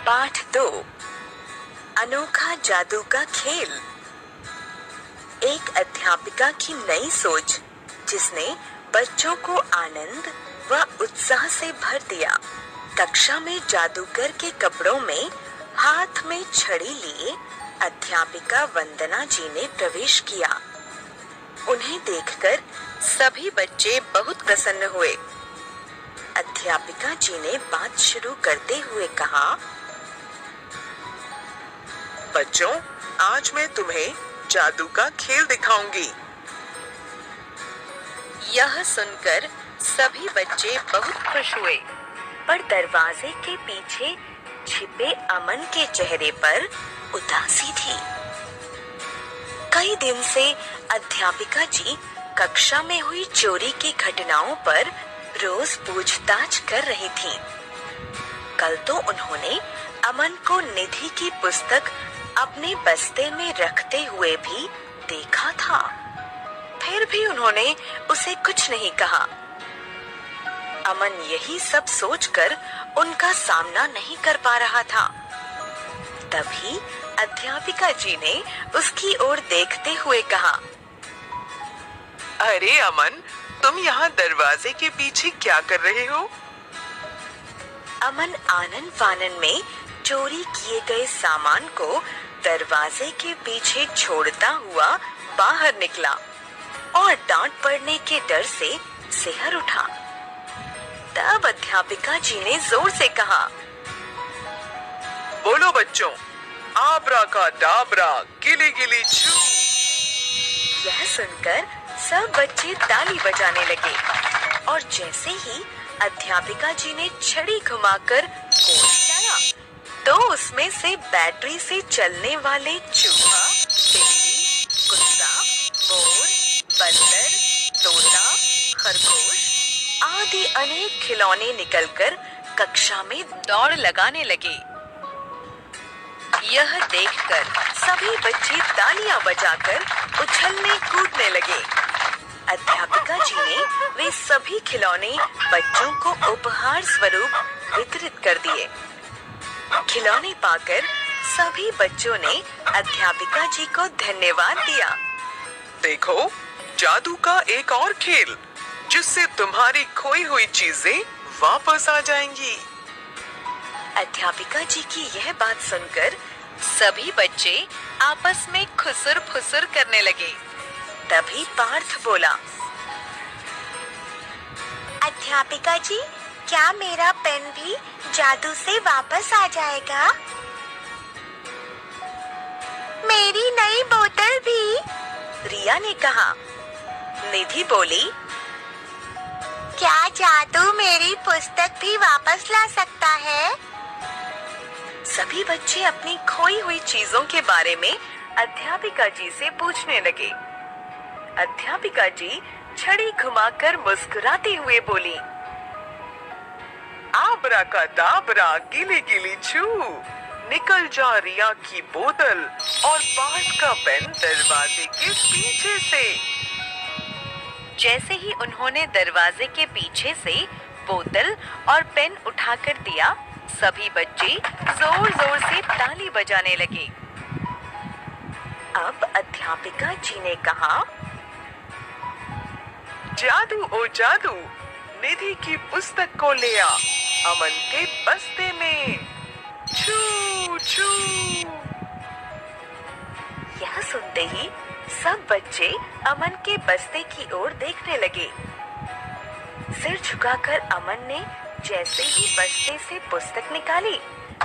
पाठ 2 अनोखा जादू का खेल। एक अध्यापिका की नई सोच जिसने बच्चों को आनंद व उत्साह से भर दिया। कक्षा में जादूगर के कपड़ों में हाथ में छड़ी लिए अध्यापिका वंदना जी ने प्रवेश किया। उन्हें देखकर सभी बच्चे बहुत प्रसन्न हुए। अध्यापिका जी ने बात शुरू करते हुए कहा, बच्चों, आज मैं तुम्हें जादू का खेल दिखाऊंगी। यह सुनकर सभी बच्चे बहुत खुश हुए, पर दरवाजे के पीछे छिपे अमन के चेहरे पर उदासी थी। कई दिन से अध्यापिका जी कक्षा में हुई चोरी की घटनाओं पर रोज पूछताछ कर रही थीं। कल तो उन्होंने अमन को निधि की पुस्तक अपने बस्ते में रखते हुए भी देखा था। फिर भी उन्होंने उसे कुछ नहीं कहा। अमन यही सब सोचकर उनका सामना नहीं कर पा रहा था। तभी अध्यापिका जी ने उसकी ओर देखते हुए कहा, अरे अमन, तुम यहाँ दरवाजे के पीछे क्या कर रहे हो? अमन आनन फानन में चोरी किए गए सामान को दरवाजे के पीछे छोड़ता हुआ बाहर निकला और डांट पड़ने के डर से सिहर उठा। तब अध्यापिका जी ने जोर से कहा, बोलो बच्चों, आबरा का डाबरा, गिली गिली छू। यह सुनकर सब बच्चे ताली बजाने लगे और जैसे ही अध्यापिका जी ने छड़ी घुमाकर गोल चलाया तो उसमें से बैटरी से चलने वाले चूहा, बिल्ली, कुत्ता, मोर, बंदर, तोता, खरगोश आदि अनेक खिलौने निकलकर कक्षा में दौड़ लगाने लगे। यह देखकर सभी बच्चे तालियां बजाकर उछलने कूदने लगे। अध्यापिका जी ने वे सभी खिलौने बच्चों को उपहार स्वरूप वितरित कर दिए। खिलौने पाकर सभी बच्चों ने अध्यापिका जी को धन्यवाद दिया। देखो, जादू का एक और खेल जिससे तुम्हारी खोई हुई चीजें वापस आ जाएंगी। अध्यापिका जी की यह बात सुनकर सभी बच्चे आपस में खुसुर फुसुर करने लगे। तभी पार्थ बोला, अध्यापिका जी, क्या मेरा पेन भी जादू से वापस आ जाएगा? मेरी नई बोतल भी, रिया ने कहा। निधि बोली, क्या जादू मेरी पुस्तक भी वापस ला सकता है? सभी बच्चे अपनी खोई हुई चीजों के बारे में अध्यापिका जी से पूछने लगे। अध्यापिका जी छड़ी घुमाकर मुस्कुराते हुए बोली, आबरा का दाबरा, गिली गिली छू, निकल जा रिया की बोतल और पार्थ का पेन दरवाजे के पीछे से। जैसे ही उन्होंने दरवाजे के पीछे से बोतल और पेन उठाकर दिया, सभी बच्चे जोर जोर से ताली बजाने लगे। अब अध्यापिका जी ने कहा, जादू ओ जादू, निधि की पुस्तक को ले आ अमन के बस्ते में, छू छू। यह सुनते ही सब बच्चे अमन के बस्ते की ओर देखने लगे। सिर झुकाकर अमन ने जैसे ही बस्ते से पुस्तक निकाली,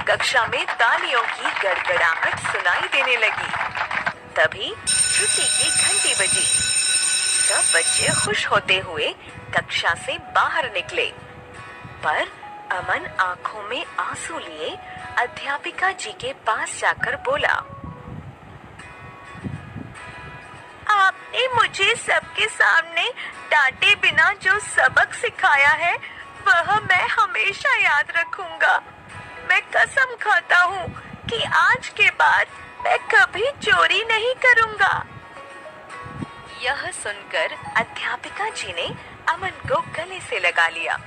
कक्षा में तालियों की गड़गड़ाहट सुनाई देने लगी। तभी छुट्टी की घंटी बजी। सब बच्चे खुश होते हुए कक्षा से बाहर निकले, पर अमन आंखों में आंसू लिए अध्यापिका जी के पास जाकर बोला, आपने मुझे सबके सामने डांटे बिना जो सबक सिखाया है वह मैं हमेशा याद रखूंगा। मैं कसम खाता हूँ कि आज के बाद मैं कभी चोरी नहीं करूँगा। यह सुनकर अध्यापिका जी ने अमन को गले से लगा लिया